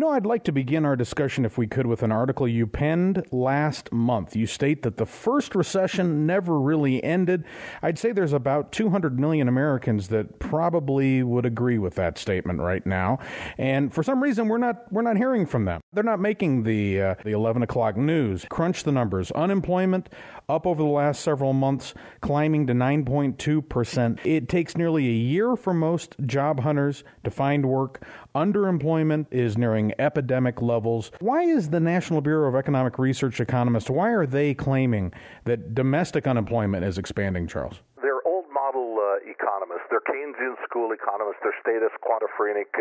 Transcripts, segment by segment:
I'd like to begin our discussion, if we could, with an article you penned last month. You state that the first recession never really ended. I'd say there's about 200 million Americans that probably would agree with that statement right now. And for some reason, we're not hearing from them. They're not making the 11 o'clock news. Crunch the numbers. Unemployment up over the last several months, climbing to 9.2%. It takes nearly a year for most job hunters to find work. Underemployment is nearing epidemic levels. Why is the National Bureau of Economic Research economists, why are they claiming that domestic unemployment is expanding, Charles? They're old model economists. They're Keynesian school economists. They're statist, quantaphrenic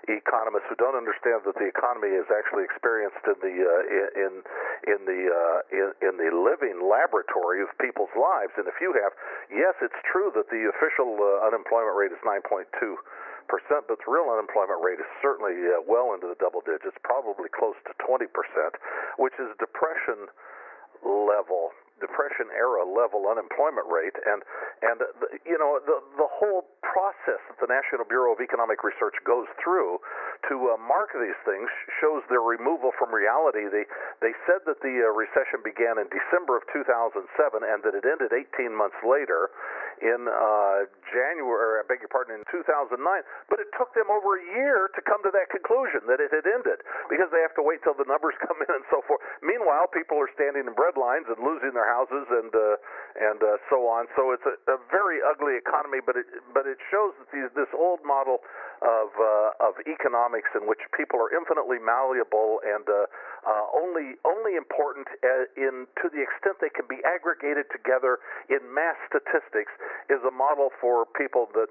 economists who don't understand that the economy is actually experienced in the living laboratory of people's lives. And if you have, yes, it's true that the official unemployment rate is 9.2%, but the real unemployment rate is certainly well into the double digits, probably close to 20%, which is depression era level unemployment rate, and the whole process that the National Bureau of Economic Research goes through to mark these things shows their removal from reality. They said that the recession began in December of 2007 and that it ended 18 months later in January, in 2009, but it took them over a year to come to that conclusion that it had ended, because they have to wait till the numbers come in and so forth. Meanwhile, people are standing in bread lines and losing their houses and so on. So it's a very ugly economy, but it shows that this old model of economics in which people are infinitely malleable and only important to the extent they can be aggregated together in mass statistics is a model for people that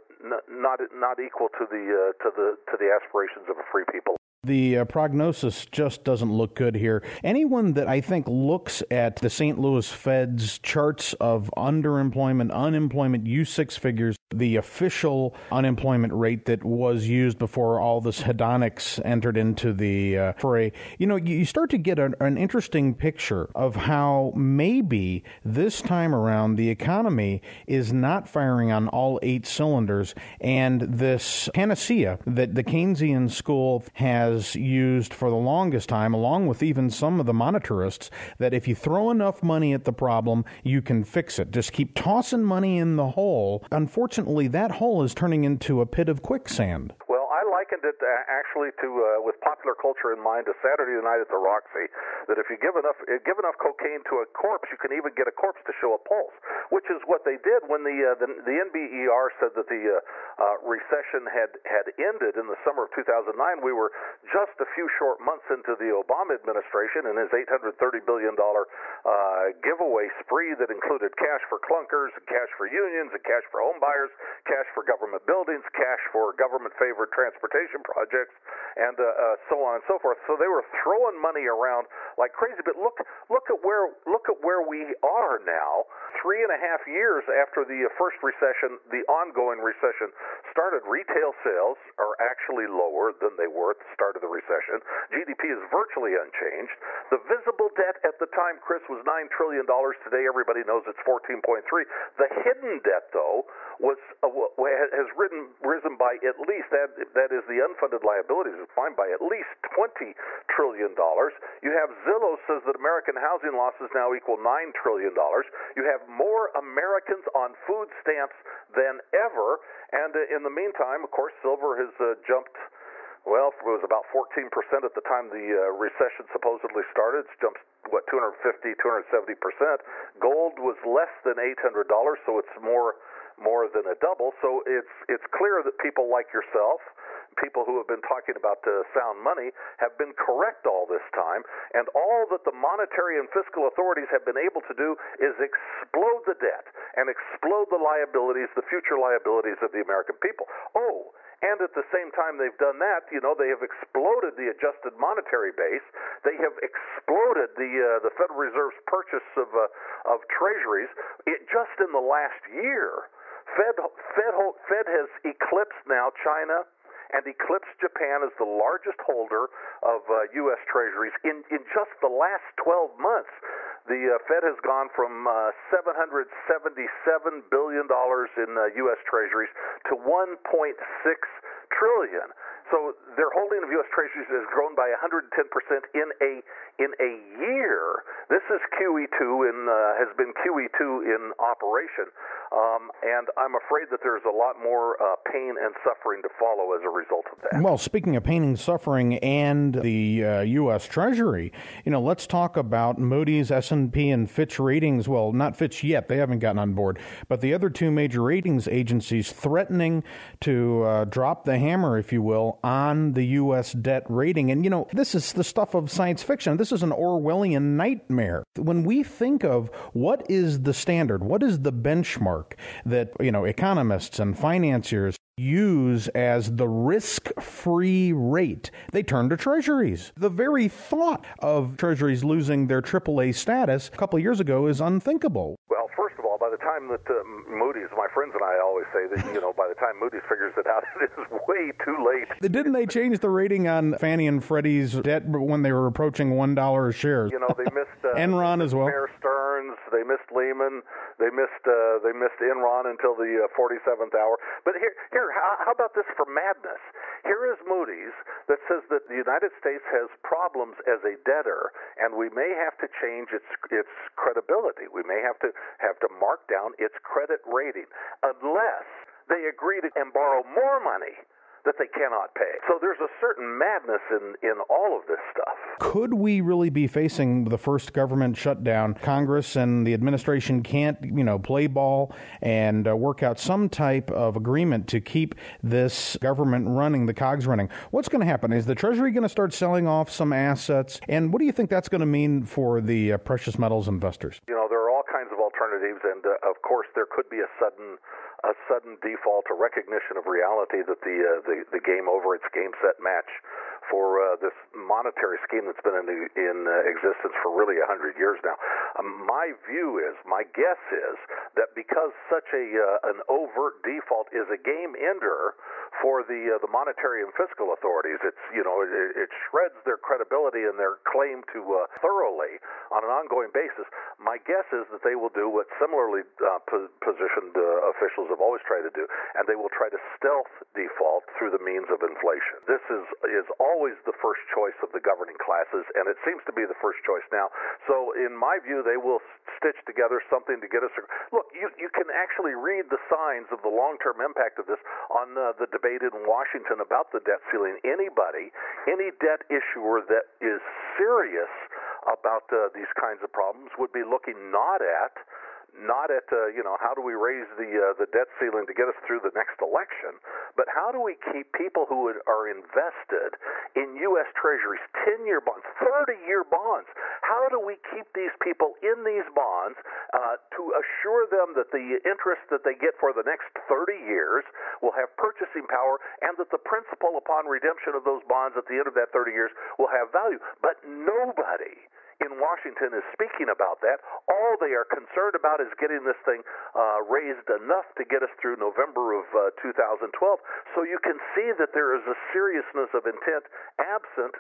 not equal to the aspirations of a free people. The prognosis just doesn't look good here. Anyone that I think looks at the St. Louis Fed's charts of underemployment, unemployment, use six figures, the official unemployment rate that was used before all this hedonics entered into the fray, you start to get an interesting picture of how maybe this time around the economy is not firing on all 8 cylinders, and this panacea that the Keynesian school has used for the longest time, along with even some of the monetarists, that if you throw enough money at the problem, you can fix it. Just keep tossing money in the hole. Unfortunately, that hole is turning into a pit of quicksand. Well, I likened it actually to, with popular culture in mind, to Saturday Night at the Roxy, that if you give enough cocaine to a corpse, you can even get a corpse to show a pulse, which is what they did when the NBER said that the recession had ended in the summer of 2009. We were just a few short months into the Obama administration and his $830 billion giveaway spree that included cash for clunkers, and cash for unions, and cash for home buyers, cash for government buildings, cash for government-favored transportation projects, and so on and so forth. So they were throwing money around like crazy. But look at where we are now. 3.5 years after the first recession, the ongoing recession started, retail sales are actually lower than they were at the start of the recession. GDP is virtually unchanged. The visible debt at the time, Chris, was $9 trillion. Today, everybody knows it's 14.3. The hidden debt, though, has risen by at least, that is the unfunded liabilities, is climbed by at least $20 trillion. You have Zillow says that American housing losses now equal $9 trillion. You have more Americans on food stamps than ever, and in the meantime, of course, silver has jumped. Well, it was about 14% at the time the recession supposedly started. It's jumped, 250, 270%. Gold was less than $800, so it's more than a double. So it's clear that people like yourself, people who have been talking about sound money, have been correct all this time, and all that the monetary and fiscal authorities have been able to do is explode the debt and explode the liabilities, the future liabilities of the American people. Oh, and at the same time they've done that, they have exploded the adjusted monetary base. They have exploded the Federal Reserve's purchase of treasuries. Just in the last year, Fed has eclipsed now China and eclipsed Japan as the largest holder of U.S. treasuries. In just the last 12 months, the Fed has gone from $777 billion in U.S. treasuries to $1.6 trillion. So their holding of U.S. Treasuries has grown by 110% in a year. This is QE2 has been QE2 in operation, and I'm afraid that there's a lot more pain and suffering to follow as a result of that. Well, speaking of pain and suffering and the U.S. Treasury, let's talk about Moody's, S&P, and Fitch ratings. Well, not Fitch yet. They haven't gotten on board. But the other two major ratings agencies threatening to drop the hammer, if you will, on the U.S. debt rating. And, this is the stuff of science fiction. This is an Orwellian nightmare. When we think of what is the standard, what is the benchmark that, economists and financiers use as the risk-free rate, they turn to treasuries. The very thought of treasuries losing their AAA status a couple of years ago is unthinkable. Well, first of all, by the time that Moody's, my friends and I always say that, by the time Moody's figures it out, it is way too late. Didn't they change the rating on Fannie and Freddie's debt when they were approaching $1 a share? They missed Enron as well. Bear Stearns, they missed Lehman, they missed Enron until the 47th hour. But here, how about this for madness? Here is Moody's that says that the United States has problems as a debtor, and we may have to change its credibility. We may have to mark down its credit rating unless they agree to and borrow more money that they cannot pay. So there's a certain madness in all of this stuff. Could we really be facing the first government shutdown? Congress and the administration can't, play ball and work out some type of agreement to keep this government running, the cogs running. What's going to happen? Is the Treasury going to start selling off some assets? And what do you think that's going to mean for the precious metals investors? There are all kinds of alternatives, and of course there could be a sudden default, a recognition of reality that the game over, it's game, set, match for this monetary scheme that's been in existence for really 100 years now. My guess is that because such an overt default is a game ender for the monetary and fiscal authorities, it shreds their credibility and their claim to thoroughly on an ongoing basis. My guess is that they will do what similarly positioned officials have always tried to do, and they will try to stealth default through the means of inflation. This is always the first choice of the governing classes, and it seems to be the first choice now. So in my view, they will stitch together something to get us. Look, you can actually read the signs of the long-term impact of this on the debate in Washington about the debt ceiling. Any debt issuer that is serious about these kinds of problems would be looking not at how do we raise the debt ceiling to get us through the next election, but how do we keep people who are invested in U.S. Treasuries, 10-year bonds, 30-year bonds? How do we keep these people in these bonds to assure them that the interest that they get for the next 30 years will have purchasing power, and that the principal upon redemption of those bonds at the end of that 30 years will have value? But nobody in Washington is speaking about that. All they are concerned about is getting this thing raised enough to get us through November of 2012. So you can see that there is a seriousness of intent absent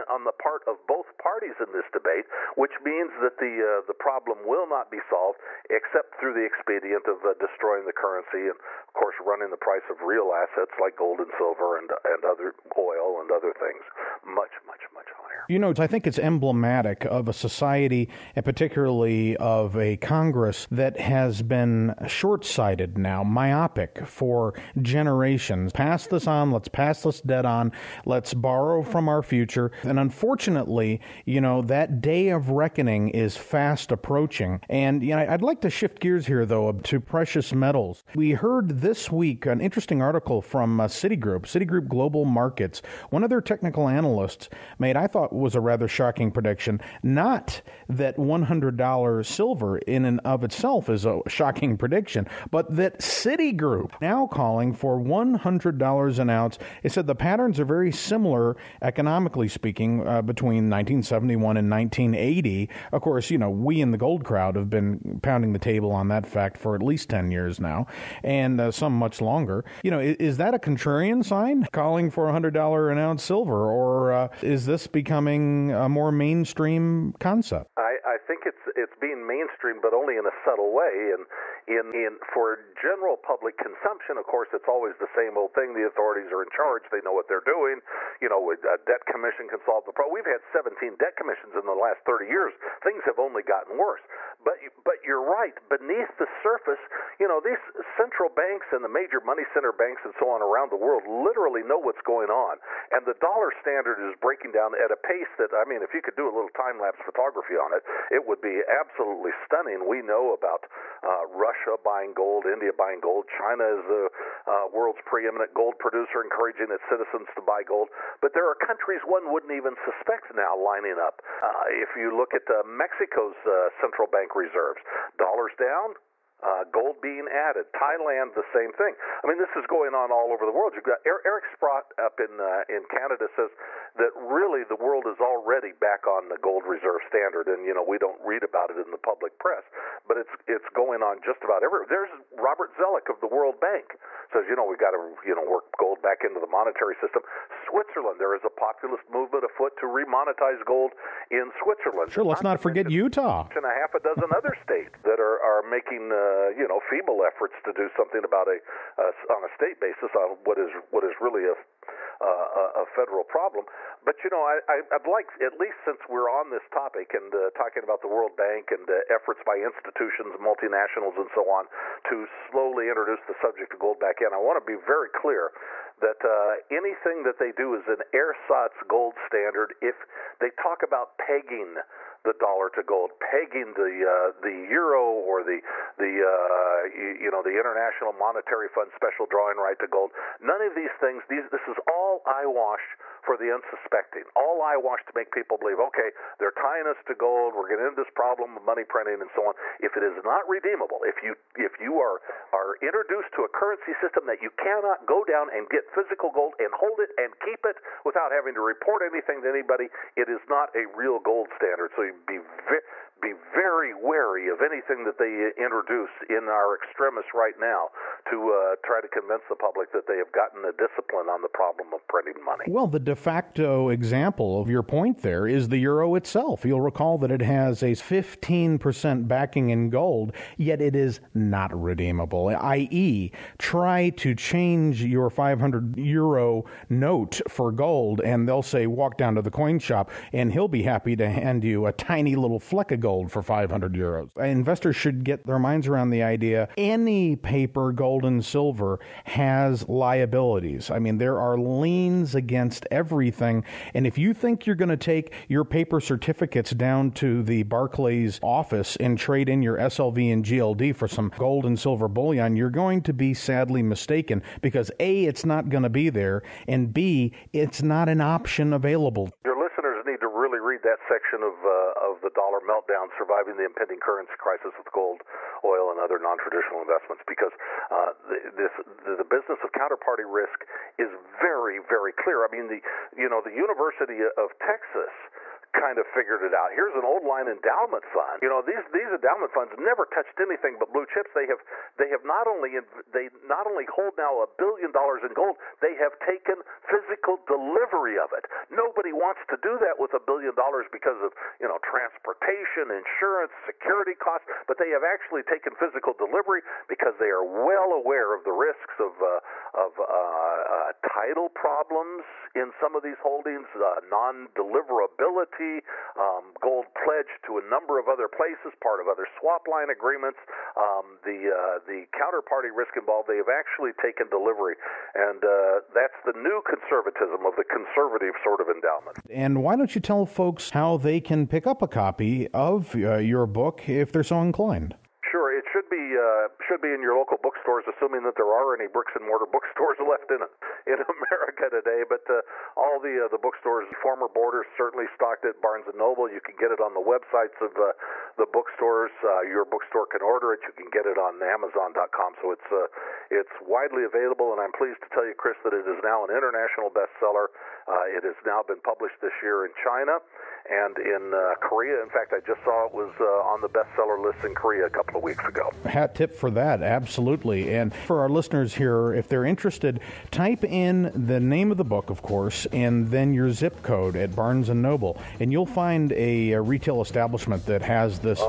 on the part of both parties in this debate, which means that the problem will not be solved except through the expedient of destroying the currency and, of course, running the price of real assets like gold and silver and other oil and other things much, much, much higher. I think it's emblematic of a society, and particularly of a Congress that has been short-sighted now, myopic for generations. Pass this on, let's pass this debt on, let's borrow from our future. And unfortunately, that day of reckoning is fast approaching. And I'd like to shift gears here, though, to precious metals. We heard this week an interesting article from Citigroup Global Markets. One of their technical analysts made, I thought, was a rather shocking prediction. Not that $100 silver in and of itself is a shocking prediction, but that Citigroup now calling for $100 an ounce. It said the patterns are very similar, economically speaking, between 1971 and 1980. Of course, we in the gold crowd have been pounding the table on that fact for at least 10 years now, and some much longer. Is that a contrarian sign, calling for $100 an ounce silver, or is this becoming a more mainstream concept? I think it's it's being mainstreamed, but only in a subtle way. And for general public consumption, of course, it's always the same old thing. The authorities are in charge; they know what they're doing. A debt commission can solve the problem. We've had 17 debt commissions in the last 30 years. Things have only gotten worse. But you're right. Beneath the surface, these central banks and the major money center banks and so on around the world literally know what's going on. And the dollar standard is breaking down at a pace that, if you could do a little time-lapse photography on it, it would be absolutely stunning. We know about Russia buying gold, India buying gold, China is the world's preeminent gold producer, encouraging its citizens to buy gold. But there are countries one wouldn't even suspect now lining up. If you look at Mexico's central bank reserves, dollars down, gold being added. Thailand, the same thing. This is going on all over the world. You've got Eric Sprott up in Canada says that really the world is already back on the gold reserve standard, and we don't read about it in the public press, but it's going on just about everywhere. There's Robert Zoellick of the World Bank says we've got to work gold back into the monetary system. Switzerland, there is a populist movement afoot to remonetize gold in Switzerland. Sure, let's not forget Utah and a half a dozen other states that are making feeble efforts to do something about on a state basis on what is really a federal problem. But I'd like, at least since we're on this topic and talking about the World Bank and efforts by institutions, multinationals, and so on to slowly introduce the subject of gold back in, I want to be very clear that anything that they do is an ersatz gold standard. If they talk about pegging the dollar to gold, pegging the euro or the International Monetary Fund special drawing right to gold, none of these things. This is all eyewash for the unsuspecting. All eyewash to make people believe, okay, they're tying us to gold. We're getting into this problem of money printing and so on. If it is not redeemable, if you are introduced to a currency system that you cannot go down and get physical gold and hold it and keep it without having to report anything to anybody, it is not a real gold standard. So you be very wary of anything that they introduce in our extremists right now to try to convince the public that they have gotten a discipline on the problem of printing money. Well, the de facto example of your point there is the euro itself. You'll recall that it has a 15% backing in gold, yet it is not redeemable, i.e., try to change your 500 euro note for gold, and they'll say, walk down to the coin shop, and he'll be happy to hand you a tiny little fleck of gold for 500 euros. Investors should get their minds around the idea any paper, gold and silver, has liabilities. There are liens against everything, and if you think you're going to take your paper certificates down to the Barclays office and trade in your SLV and GLD for some gold and silver bullion, you're going to be sadly mistaken, because A, it's not going to be there, and B, it's not an option available. Your listeners need to really read that section of the dollar meltdown, surviving the impending currency crisis with gold, oil, and other non-traditional investments, because the business of counterparty risk is very, very clear. The University of Texas kind of figured it out. Here's an old line endowment fund. These endowment funds never touched anything but blue chips. They have not only hold now $1 billion in gold, they have taken physical delivery of it. Nobody wants to do that with $1 billion because of transportation, insurance, security costs, but they have actually taken physical delivery because they are well aware of the risks of title problems in some of these holdings, non-deliverability, gold pledged to a number of other places, part of other swap line agreements, the counterparty risk involved. They have actually taken delivery, and that's the new conservatism of the conservative sort of endowment. And why don't you tell folks how they can pick up a copy of your book if they're so inclined? Sure, it should be in your local bookstores, assuming that there are any bricks and mortar bookstores left in America today. But all the bookstores, former Borders, certainly stocked it. Barnes and Noble, you can get it on the websites of the bookstores. Your bookstore can order it. You can get it on Amazon.com. So It's widely available, and I'm pleased to tell you, Chris, that it is now an international bestseller. It has now been published this year in China and in Korea. In fact, I just saw it was on the bestseller list in Korea a couple of weeks ago. Hat tip for that, absolutely. And for our listeners here, if they're interested, type in the name of the book, of course, and then your zip code at Barnes & Noble, and you'll find a retail establishment that has this.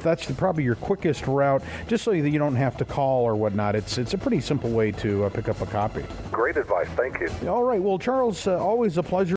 That's probably your quickest route, just so that you don't have to call or whatnot. It's a pretty simple way to pick up a copy. Great advice. Thank you. All right. Well, Charles, always a pleasure.